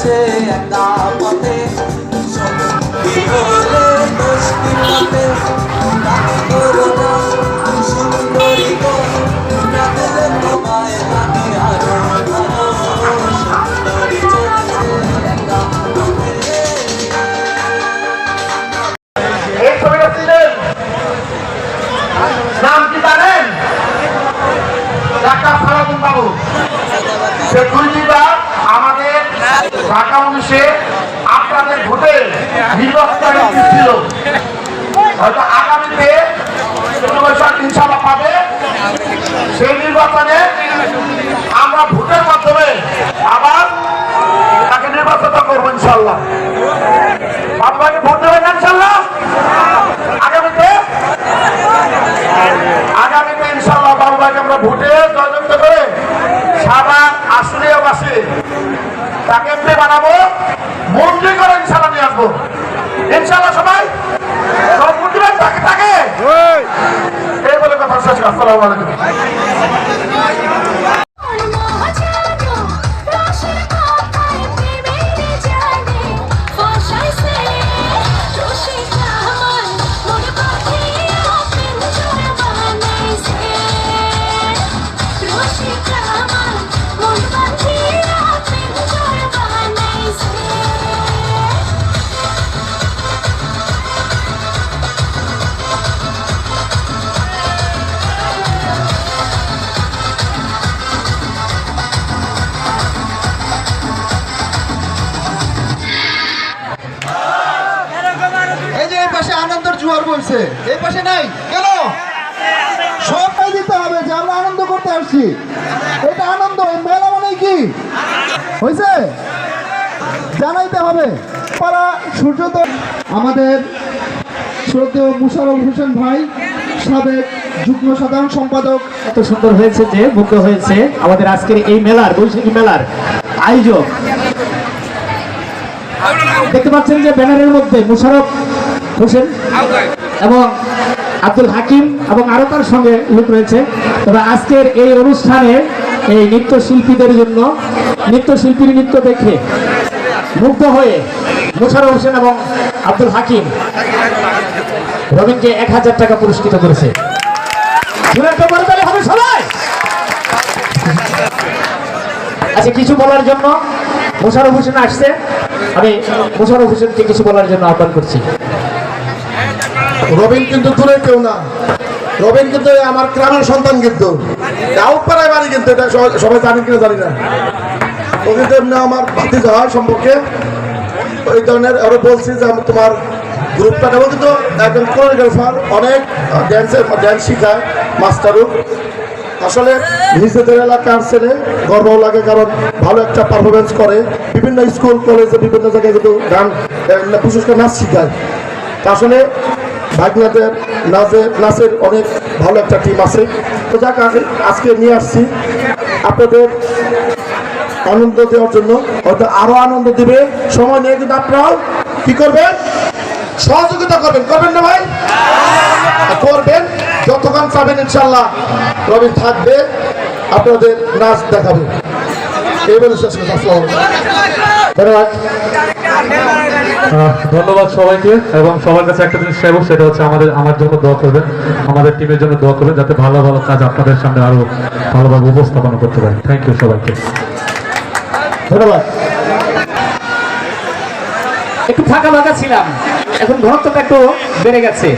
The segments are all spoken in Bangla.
চলেছে একা পথে সঙ্গী হলে দোষী পথে রাখি করোনা সুন্দরী গো না দিলে তোমায় আমি আরো ভালো সুন্দরী চলেছে একা পথে। এই ছবিটা ছিলেন নাম কি জানেন? ডাক্তার সালাউদ্দিন বাবু। সে 2 বার আমাদের ঢাকা 19-এ আপনাদের ভোটে নির্বাচন ছিল। হয়তো আগামীতে ইনশাআল্লাহ পাবে। সেই নির্বাচনে আমরা ভোটের মাধ্যমে আবার তাকে নির্বাচন করবো ইনশাআল্লাহ। আপনাকে ভোট দেবেন ইনশাআল্লাহ আগামীতে ইনশাআল্লাহ বাবু ভাইকে আমরা ভোটে জয়যুক্ত করে সারা আসলীয় বাসী তাকে এমপি বানাবো, মন্ত্রী করে ইনশাআল্লাহ নিয়ে আসবো ইনশাআল্লাহ। সবাই সব ভোট দিবেন তাকে এই বলে কথা শেষ। আসসালামু আলাইকুম। আনন্দের জোয়ার বলছে, এই পাশে নাই কেন? সবটাই দিতে হবে যে আমরা আনন্দ করতে আসছি। এটা আনন্দ, মেলা মানে কি হয়েছে জানাইতে হবে। পাড়া সূর্যোদয় আমাদের শ্রদ্ধেয় মুশারফ হোসেন ভাই, সাবেক যুগ্ম সাধারণ সম্পাদক। এত সুন্দর হয়েছে যে মুগ্ধ হয়েছে আমাদের আজকের এই মেলার, বৈশাখী মেলার আয়োজক। দেখতে পাচ্ছেন যে ব্যানারের মধ্যে মুশারফ হোসেন এবং আব্দুল হাকিম এবং আরো তার সঙ্গে লোক রয়েছে। তবে আজকের এই অনুষ্ঠানে এই নৃত্যশিল্পীদের জন্য, নৃত্যশিল্পীর নৃত্য দেখে মুগ্ধ হয়ে মুশারফ হোসেন এবং আব্দুল হাকিম রবীনকে 1000 টাকা পুরস্কৃত করেছে। হবে সবাই। আচ্ছা, কিছু বলার জন্য মুশারফ হোসেন আসছে, আমি মুশারফ হোসেনকে কিছু বলার জন্য আহ্বান করছি। রবিন কিন্তু দূরে কেউ না, রবিন কিন্তু আমার গ্রামের সন্তান, কিন্তু গাঁওপাড়ায় বাড়ি, কিন্তু এটা সবাই জানেন কিনা জানি না। ও কিন্তু এমনি আমার ভাতিজা হয় সম্পর্কে, ওই ধরনের। আরো বলছি যে আমি তোমার গ্রুপটা নেবো, কিন্তু একজন কোরিওগ্রাফার, অনেক ড্যান্স শিখায়, মাস্টারও। আসলে নিজেদের এলাকার ছেলে গর্ব লাগে, কারণ ভালো একটা পারফরমেন্স করে। বিভিন্ন স্কুল কলেজে বিভিন্ন জায়গায় কিন্তু গান, বিশেষ করে নাচ শিখায়। আসলে ভাগনাদের নাচের অনেক ভালো একটা টিম আছে। তো যাক, আজকে নিয়ে আসছি আপনাদের আনন্দ দেওয়ার জন্য। হয়তো আরো আনন্দ দিবে সময় নিয়ে, কিন্তু আপনারাও কি করবেন? সহযোগিতা করবেন না ভাই? করবেন যতক্ষণ চাবেন ইনশাল্লাহ রবিন থাকবে, আপনাদের নাচ দেখাবে। এই বলে শেষ করছি। ধন্যবাদ। ধন্যবাদ সবাইকে, এবং সবার কাছে একটা জিনিস চাইবো, সেটা হচ্ছে আমার জন্য দোয়া করবেন, আমাদের টিমের জন্য দোয়া করবেন, যাতে ভালো ভালো কাজ আপনাদের সামনে আরো ভালোভাবে উপস্থাপনা করতে পারি। থ্যাংক ইউ সবাইকে। ধন্যবাদ। একটু ফাঁকা ফাঁকা ছিলাম, এখন ঘনত্বটা একটু বেড়ে গেছে।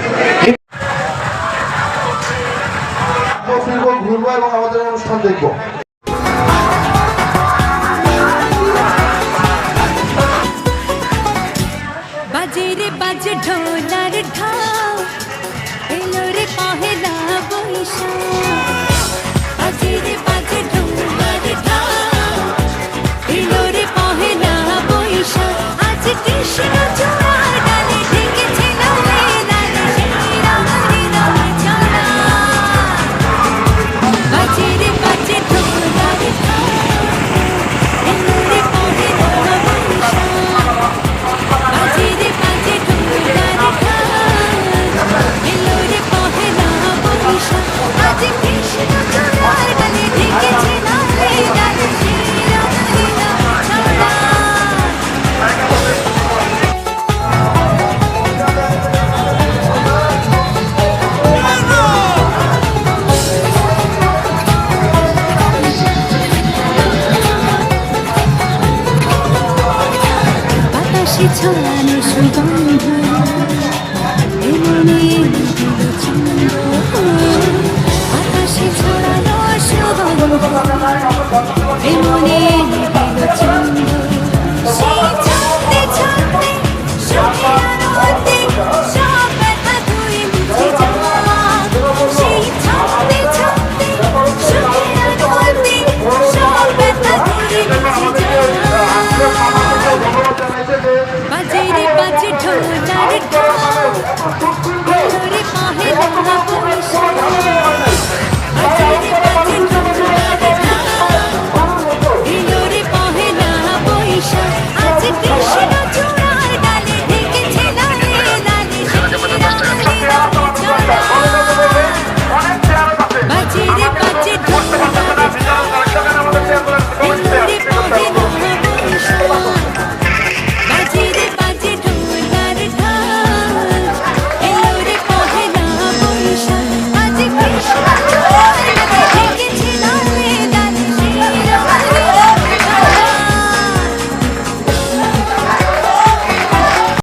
ঘুরবো এবং আমাদের অনুষ্ঠান দেখবো। বাজে রে বাজে ঢোলার ঢাক, এলো রে পহেলা বৈশাখ। বাজে রে বাজে ঢোলার ঢাক, এলো রে পহেলা বৈশাখ। আজ কৃষ্ণ চূড়ার ডালে ঢেকেছে লালে লালে সেই রামের নাম ছড়া। বাজে রে বাজে ঢোলার ঢাক, এলো রে পহেলা বৈশাখ। বাজে রে বাজে ঢোলার ছড়ানো সুগন্ধ এমনি দিল ছন্দ আকাশে ছড়ানো সুগন্ধ এমনি দিল ছন্দ